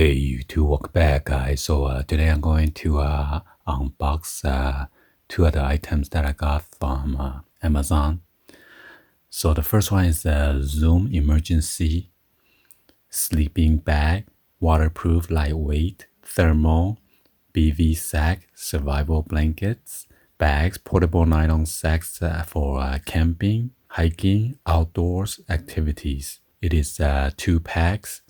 Hey, YouTube, welcome back, guys. So today I'm going to unbox two other items that I got from Amazon. So the first one is the Zoom Emergency Sleeping Bag, waterproof, lightweight, thermal, BV sack, survival blankets, bags, portable nylon sacks for camping, hiking, outdoors activities. It is 2 packs.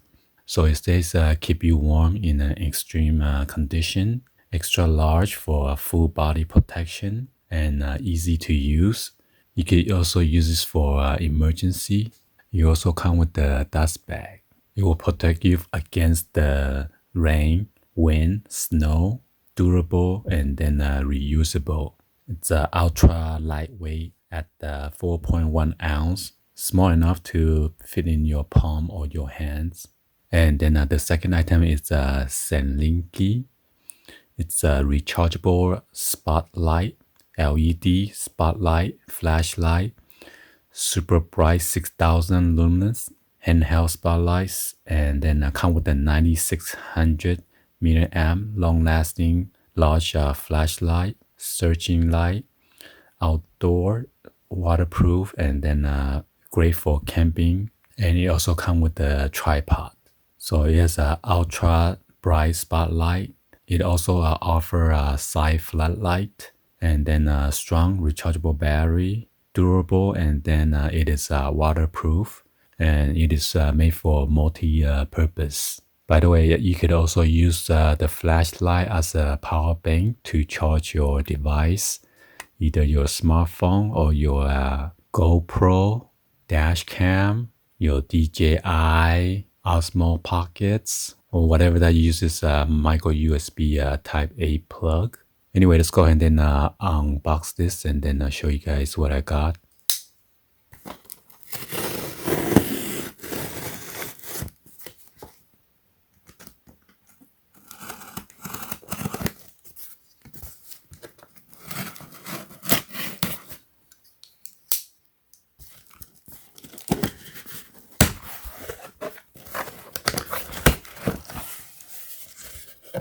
So it says keep you warm in an extreme condition, extra large for full body protection, and easy to use. You could also use this for emergency. You also come with the dust bag. It will protect you against the rain, wind, snow, durable, and then reusable. It's ultra lightweight at 4.1 ounce, small enough to fit in your palm or your hands. And then the second item is Senlinki. It's a rechargeable spotlight, LED spotlight, flashlight, super bright 6000 lumens, handheld spotlights, and then come with a 9600 milliamp long-lasting large flashlight, searching light, outdoor, waterproof, and then great for camping. And it also comes with a tripod. So it has an ultra bright spotlight. It also offers a side floodlight, and then a strong rechargeable battery, durable, and then it is waterproof, and it is made for multi-purpose. By the way, you could also use the flashlight as a power bank to charge your device, either your smartphone or your GoPro, dash cam, your DJI, Osmo Pockets, or whatever that uses micro USB type A plug. Anyway, let's go ahead and then unbox this and then show you guys what I got.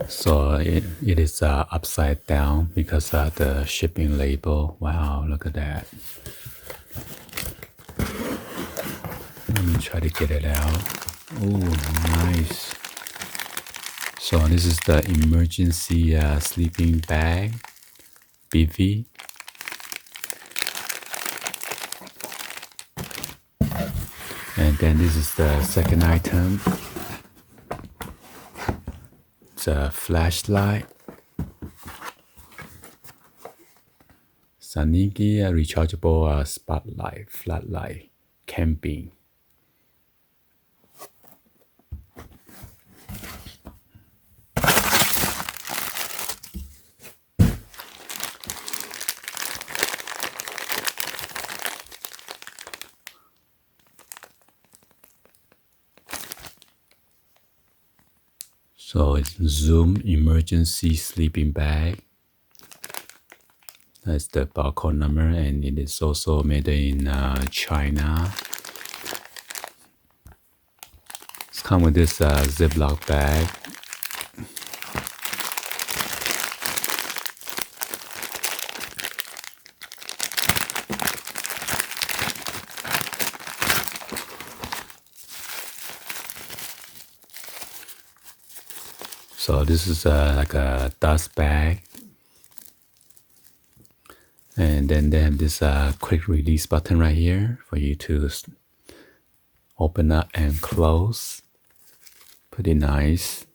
So it is upside down because of the shipping label. Wow, look at that. Let me try to get it out. Oh, nice. So this is the emergency sleeping bag, BV. And then this is the second item. It's a flashlight. Saniki rechargeable spotlight, floodlight, camping. So it's Zoom Emergency Sleeping Bag. That's the barcode number, and it is also made in China. It's come with this Ziploc bag. So this is like a dust bag. And then they have this quick release button right here for you to open up and close. Pretty nice.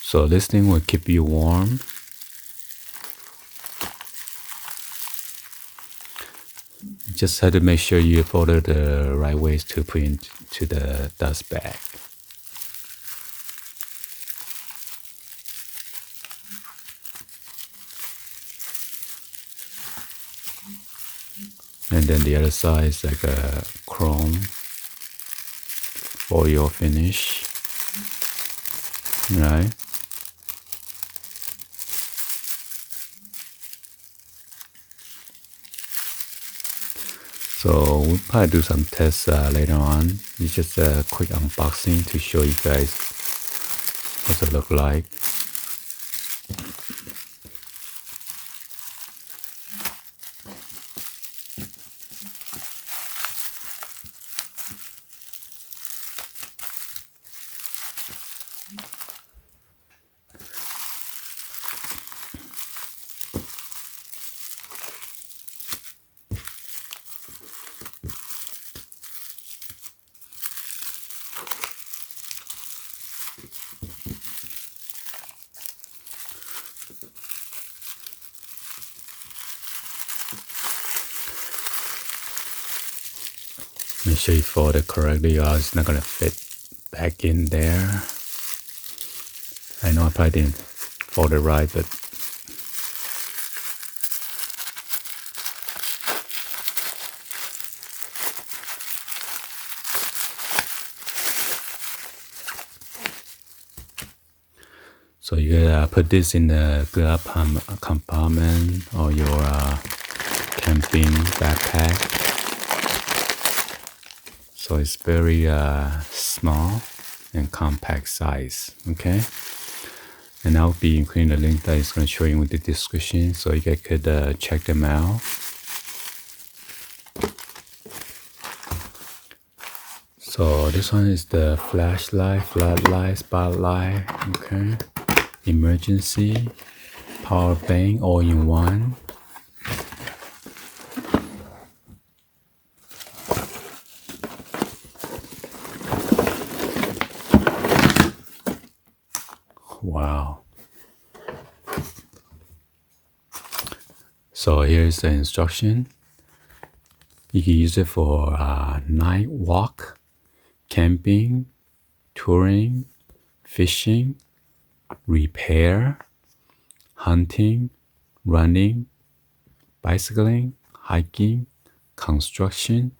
So this thing will keep you warm. Just have to make sure you follow the right ways to put into the dust bag. And then the other side is like a chrome foil finish. right? So we'll probably do some tests later on. It's just a quick unboxing to show you guys what it look like. Make sure you fold it correctly or it's not gonna fit back in there. I know I probably didn't fold it right, but so you gotta put this in the glove compartment or your camping backpack. So it's very small and compact size, okay? And I'll be including the link that is going to show you in the description so you guys could check them out. So this one is the flashlight, floodlight, spotlight, okay? Emergency, power bank, all in one. Wow. So here's the instruction. You can use it for night walk, camping, touring, fishing, repair, hunting, running, bicycling, hiking, construction.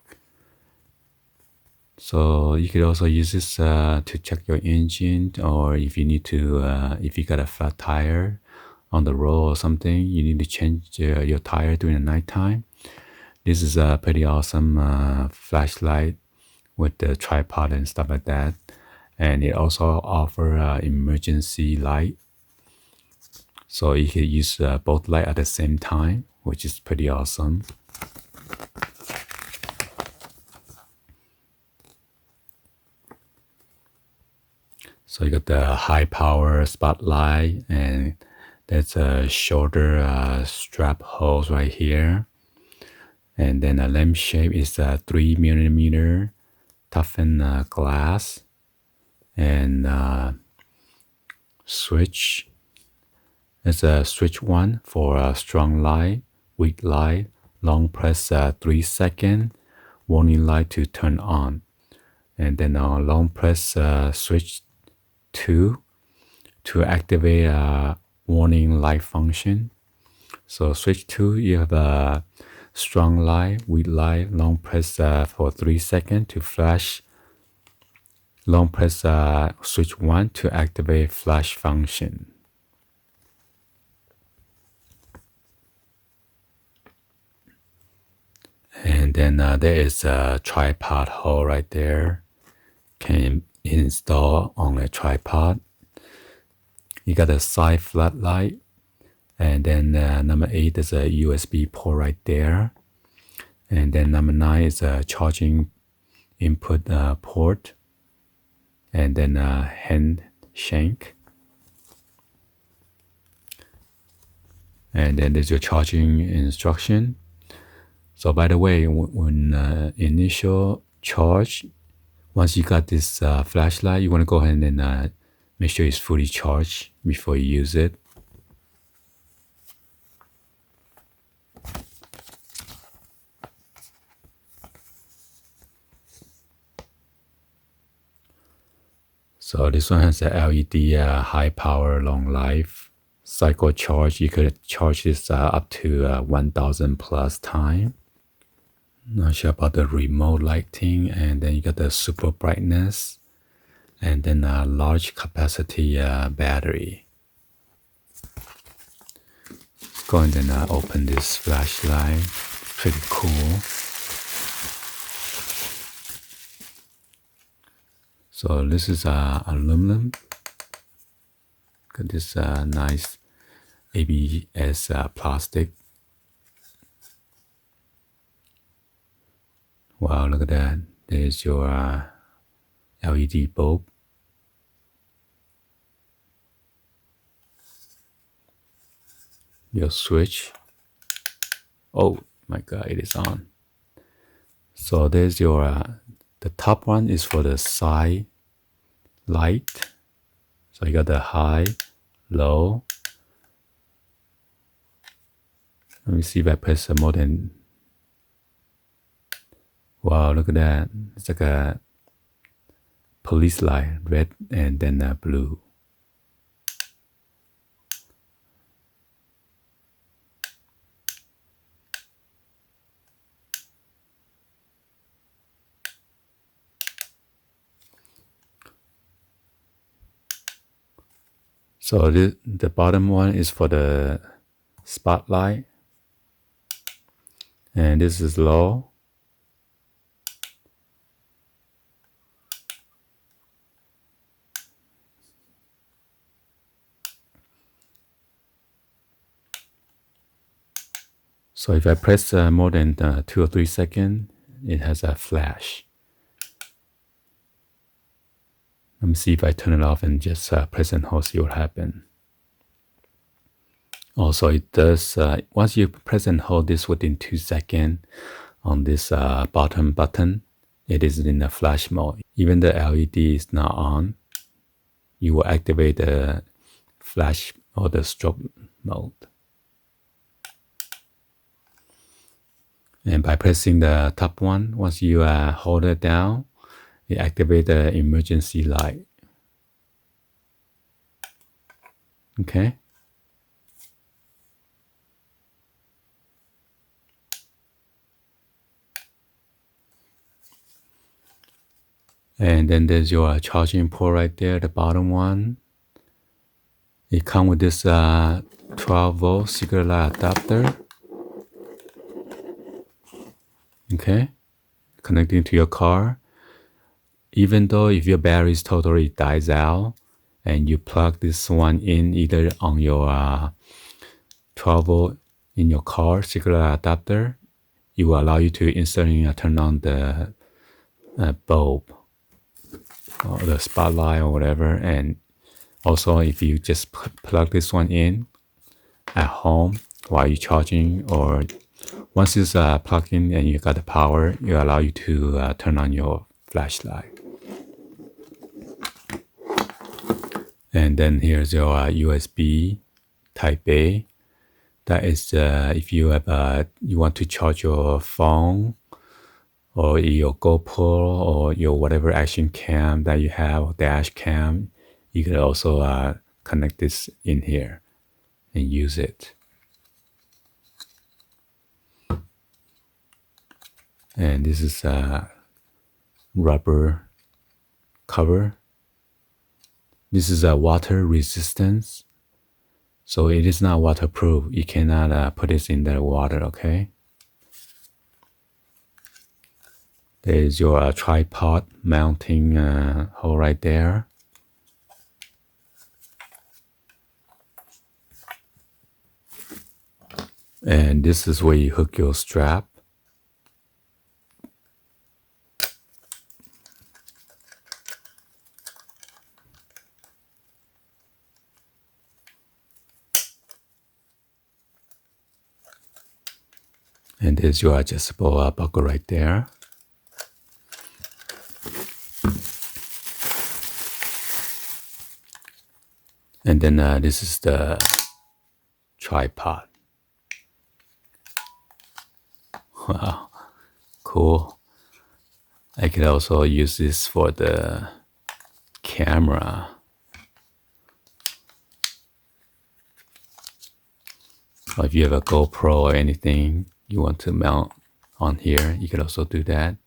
So you could also use this to check your engine, or if you need to, if you got a flat tire on the road or something, you need to change your tire during the nighttime. This is a pretty awesome flashlight with the tripod and stuff like that. And it also offers emergency light. So you can use both light at the same time, which is pretty awesome. So you got the high power spotlight, and there's a shoulder strap hose right here. And then a lamp shape is a 3mm toughened glass, and switch. It's a switch 1 for strong light, weak light, long press 3 seconds, warning light to turn on. And then long press switch 2 to activate a warning light function. So switch 2, you have a strong light, weak light, long press for 3 seconds to flash. Long press switch 1 to activate flash function. And then there is a tripod hole right there. Can install on a tripod. You got a side floodlight, and then number 8 is a USB port right there, and then number 9 is a charging input port, and then a hand shank, and then there's your charging instruction. So by the way, when initial charge, once you got this flashlight, you want to go ahead and make sure it's fully charged before you use it. So this one has a LED high power, long life cycle charge. You could charge this up to 1,000 plus time. Not sure about the remote lighting, and then you got the super brightness, and then a large capacity battery. Go and then open this flashlight. Pretty cool. So this is aluminum. Got this nice ABS plastic. Wow, look at that. There's your LED bulb. Your switch. Oh my god, it is on. So there's your the top one is for the side light. So you got the high, low. Let me see if I press more than. Wow, look at that. It's like a police light, red and then blue. So the bottom one is for the spotlight. And this is low. So if I press more than 2 or 3 seconds, it has a flash. Let me see if I turn it off and just press and hold, see what happens. Also, it does, once you press and hold this within 2 seconds on this bottom button, it is in the flash mode. Even the LED is not on, you will activate the flash or the strobe mode. And by pressing the top one, once you hold it down, it activates the emergency light. Okay. And then there's your charging port right there, the bottom one. It comes with this 12-volt secret light adapter. Okay, connecting to your car. Even though if your battery totally dies out and you plug this one in either on your 12-volt in your car secret light adapter, it will allow you to instantly turn on the bulb or the spotlight or whatever. And also if you just plug this one in at home while you're charging, or once it's plugged in and you got the power, it will allow you to turn on your flashlight. And then here's your USB Type A. That is if you have you want to charge your phone or your GoPro or your whatever action cam that you have, dash cam, you can also connect this in here and use it. And this is a rubber cover. This is a water resistance, so it is not waterproof. You cannot put this in the water, okay? There's your tripod mounting hole right there. And this is where you hook your strap. And there's your adjustable buckle right there. And then this is the tripod. Wow, cool. I could also use this for the camera. Or if you have a GoPro or anything you want to mount on here, you can also do that.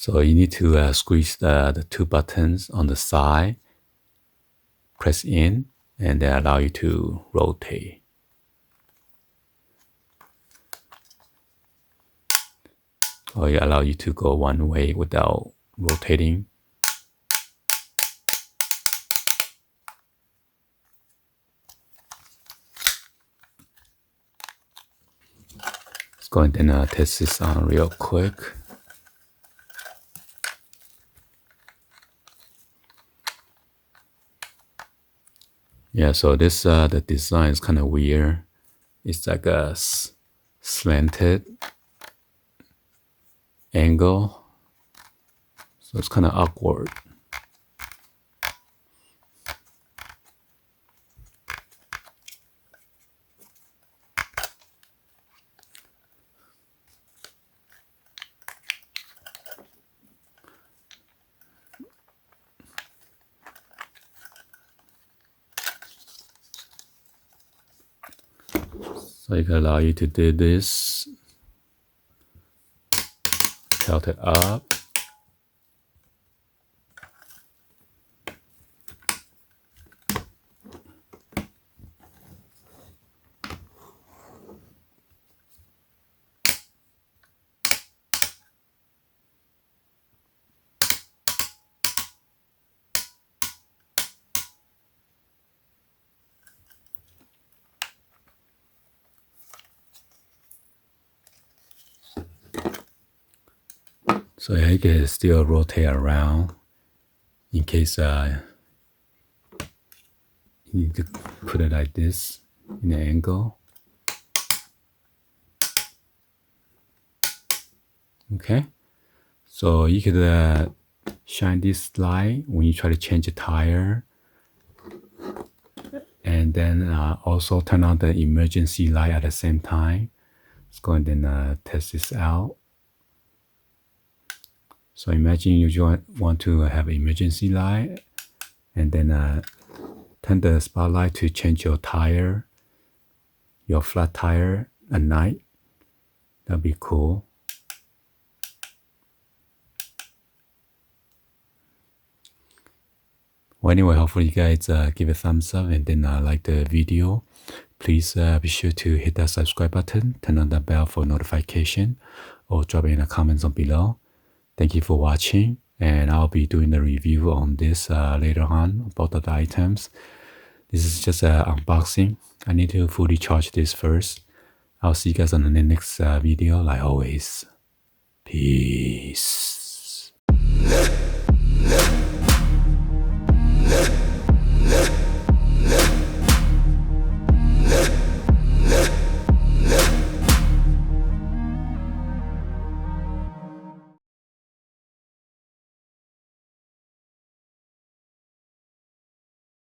So you need to squeeze the two buttons on the side, press in, and they allow you to rotate. Or it allow you to go one way without rotating. Let's go ahead and test this on real quick. Yeah, so this the design is kind of weird. It's like a slanted angle, so it's kind of awkward. So it can allow you to do this, tilt it up. So you can still rotate around in case you need to put it like this in an angle. Okay, so you could shine this light when you try to change a tire, and then also turn on the emergency light at the same time. Let's go ahead and test this out. So imagine you want to have emergency light, and then turn the spotlight to change your tire, your flat tire at night. That'd be cool. Well, anyway, hopefully you guys give a thumbs up and then like the video. Please be sure to hit that subscribe button, turn on the bell for notification, or drop in the comments on below. Thank you for watching, and I'll be doing the review on this later on, both of the items. This is just an unboxing. I need to fully charge this first. I'll see you guys on the next video, like always. Peace.